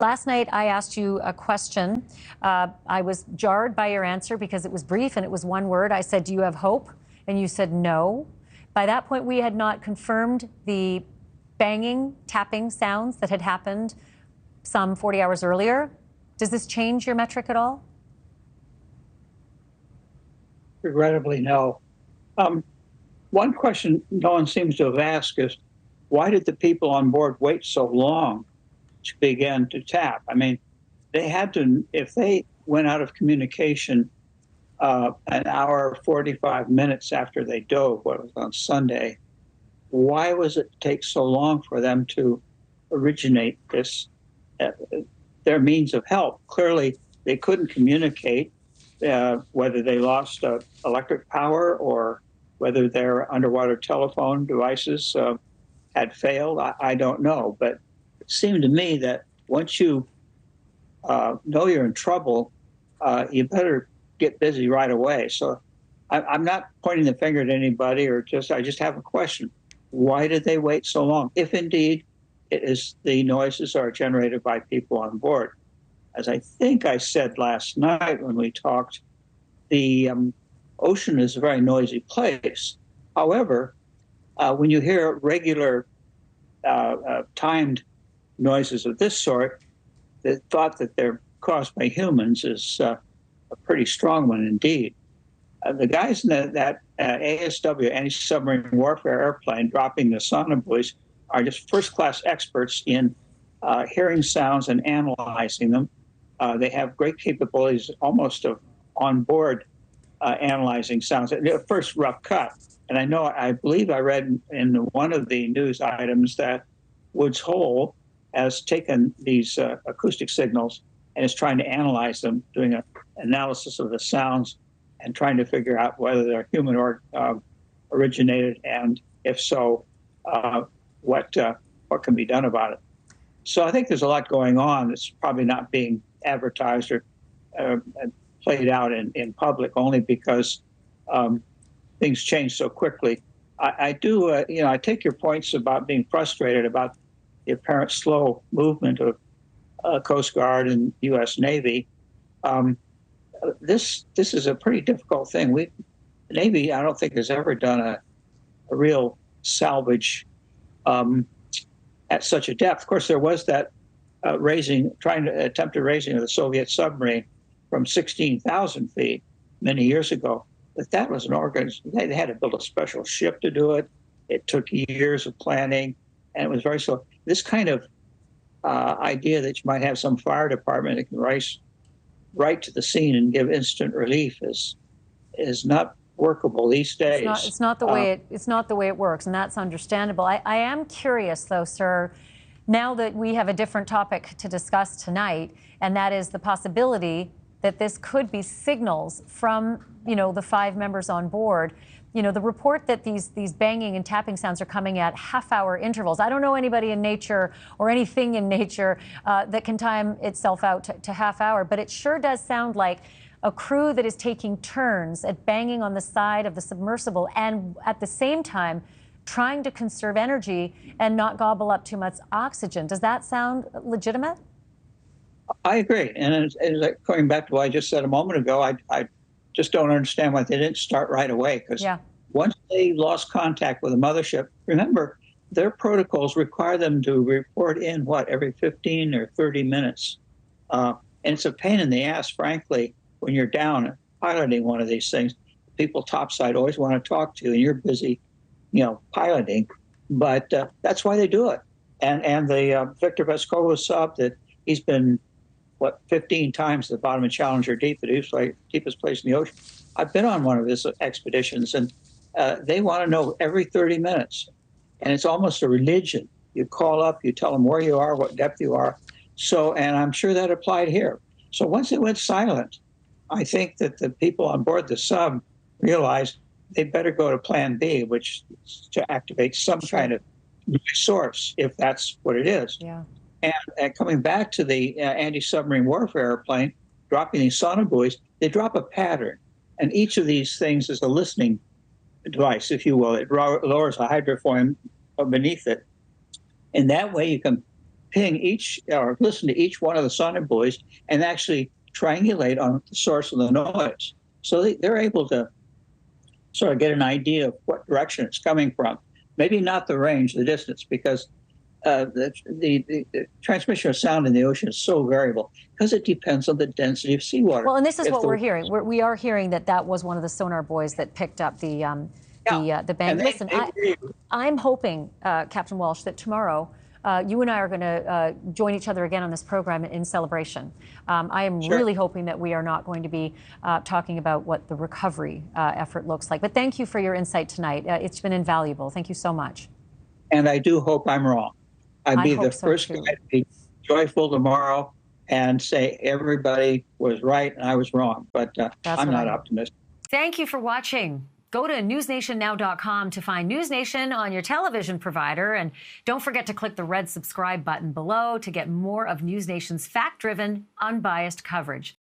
Last night, I asked you a question. I was jarred by your answer because it was brief and it was one word. I said, do you have hope? And you said no. By that point, we had not confirmed the banging, tapping sounds that had happened some 40 hours earlier. Does this change your metric at all? Regrettably, no. One question no one seems to have asked is, why did the people on board wait so long to begin to tap? I mean, they had to, if they went out of communication an hour, 45 minutes after they dove, what was on Sunday, why was it take so long for them to originate this, their means of help? Clearly, they couldn't communicate whether they lost electric power or whether their underwater telephone devices had failed. I don't know, but it seemed to me that once you know you're in trouble, you better get busy right away. So I'm not pointing the finger at anybody, I just have a question. Why did they wait so long? If indeed it is the noises are generated by people on board. As I think I said last night when we talked, the ocean is a very noisy place. However, when you hear regular timed noises of this sort, the thought that they're caused by humans is a pretty strong one indeed. The guys in that ASW, anti-submarine warfare airplane, dropping the sonobuoys are just first-class experts in hearing sounds and analyzing them. They have great capabilities almost of on-board analyzing sounds. At first, rough cut. And I believe I read in one of the news items that Woods Hole has taken these acoustic signals and is trying to analyze them, doing an analysis of the sounds and trying to figure out whether they're human or originated, and if so, what can be done about it. So I think there's a lot going on that's probably not being advertised or played out in public, only because things change so quickly. I take your points about being frustrated about the apparent slow movement of Coast Guard and U.S. Navy. This is a pretty difficult thing. The Navy, I don't think, has ever done a real salvage at such a depth. Of course, there was that attempted raising of the Soviet submarine from 16,000 feet many years ago. But that was an organization. They had to build a special ship to do it. It took years of planning, and it was very slow. This kind of idea that you might have some fire department that can race right to the scene and give instant relief is not workable these days. It's not the way it works, and that's understandable. I am curious, though, sir, now that we have a different topic to discuss tonight, and that is the possibility that this could be signals from, the 5 members on board. The report that these banging and tapping sounds are coming at half-hour intervals. I don't know anybody in nature or anything in nature that can time itself out to half-hour, but it sure does sound like a crew that is taking turns at banging on the side of the submersible and at the same time trying to conserve energy and not gobble up too much oxygen. Does that sound legitimate? I agree. And going back to what I just said a moment ago, I just don't understand why they didn't start right away. Because once they lost contact with the mothership, remember, their protocols require them to report in, every 15 or 30 minutes. And it's a pain in the ass, frankly, when you're down piloting one of these things. People topside always want to talk to you, and you're busy, piloting. But that's why they do it. And the Victor Vescovo sub, that he's been 15 times the bottom of Challenger Deep, the deepest place in the ocean. I've been on one of his expeditions, and they want to know every 30 minutes. And it's almost a religion. You call up, you tell them where you are, what depth you are. So, and I'm sure that applied here. So once it went silent, I think that the people on board the sub realized they'd better go to plan B, which is to activate some kind of source, if that's what it is. Yeah. And coming back to the anti-submarine warfare airplane, dropping these sonobuoys, they drop a pattern. And each of these things is a listening device, if you will. It lowers a hydrofoil beneath it. And that way you can ping each or listen to each one of the sonar buoys and actually triangulate on the source of the noise. So they're able to sort of get an idea of what direction it's coming from. Maybe not the range, the distance, because the transmission of sound in the ocean is so variable because it depends on the density of seawater. Well, and this is what we're hearing. We are hearing that was one of the sonar buoys that picked up the band. Listen, I'm hoping, Captain Walsh, that tomorrow you and I are going to join each other again on this program in celebration. I am really hoping that we are not going to be talking about what the recovery effort looks like. But thank you for your insight tonight. It's been invaluable. Thank you so much. And I do hope I'm wrong. I'd be the first guy to be joyful tomorrow and say everybody was right and I was wrong. But I'm not optimistic. Thank you for watching. Go to newsnationnow.com to find NewsNation on your television provider. And don't forget to click the red subscribe button below to get more of NewsNation's fact-driven, unbiased coverage.